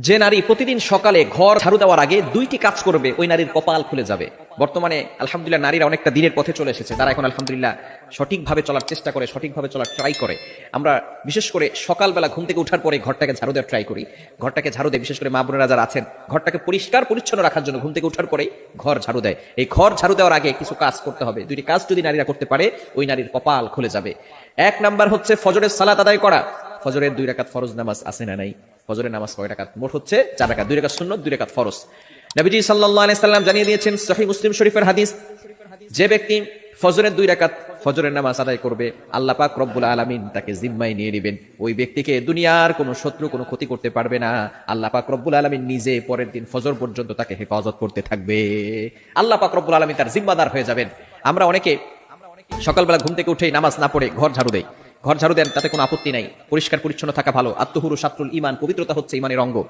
যে নারী প্রতিদিন সকালে ঘর ঝাড়ু দেওয়ার আগে দুইটি কাজ করবে ওই নারীর কপাল খুলে যাবে। বর্তমানে আলহামদুলিল্লাহ নারীরা অনেকটা দিনের পথে চলে এসেছে, তারা এখন আলহামদুলিল্লাহ সঠিকভাবে চলার চেষ্টা করে, সঠিকভাবে চলার ট্রাই করে। আমরা বিশেষ করে সকালবেলা ঘুম থেকে উঠার পরে ঘরটাকে ঝাড়ু দেওয়ার ট্রাই করি। ঘরটাকে ঝাড়ু দেয়, বিশেষ করে মা বোনেরা যারা আছেন ঘরটাকে পরিষ্কার পরিচ্ছন্ন রাখার জন্য ঘুম থেকে উঠার পরেই ঘর ঝাড়ু দেয়। এই ঘর ঝাড়ু দেওয়ার আগে কিছু কাজ করতে হবে। দুইটি কাজ যদি নারীরা করতে পারে ওই নারীর কপাল খুলে যাবে। এক নাম্বার হচ্ছে ফজরের সালাত আদায় করা। ফজরের 2 রাকাত ফরজ নামাজ আছে না নাই? ফজরের নামাজ কয় রাকাত? মোট হচ্ছে 4 রাকাত, 2 রাকাত সুন্নত, 2 রাকাত ফরজ। নবীজি সাল্লাল্লাহু আলাইহি সাল্লাম জানিয়ে দিয়েছেন, সহিহ মুসলিম শরীফের হাদিস, যে ব্যক্তি ফজরের 2 রাকাত ফজরের নামাজ আদায় করবে, আল্লাহ পাক রব্বুল আলামিন তাকে জিম্মায় নিয়ে নেবেন। ওই ব্যক্তিকে দুনিয়ার কোনো শত্রু কোনো ক্ষতি করতে পারবে না। আল্লাহ পাক রব্বুল আলামিন নিজে পরের দিন ফজর পর্যন্ত তাকে হেফাজত করতে থাকবে। আল্লাহ পাক রব্বুল আলামিন তার জিম্মাদার হয়ে যাবেন। আমরা অনেকে সকালবেলা ঘুম থেকে উঠেই নামাজ না পড়ে ঘর ঝাড়ু দেই। ঘর ঝাড়ু দেন, তাতে কোনো আপত্তি নাই, পরিষ্কার পরিচ্ছন্ন থাকা ভালো। আত্মহুরু শাত্রুল ঈমান, পবিত্রতা হচ্ছে ঈমানের অঙ্গ।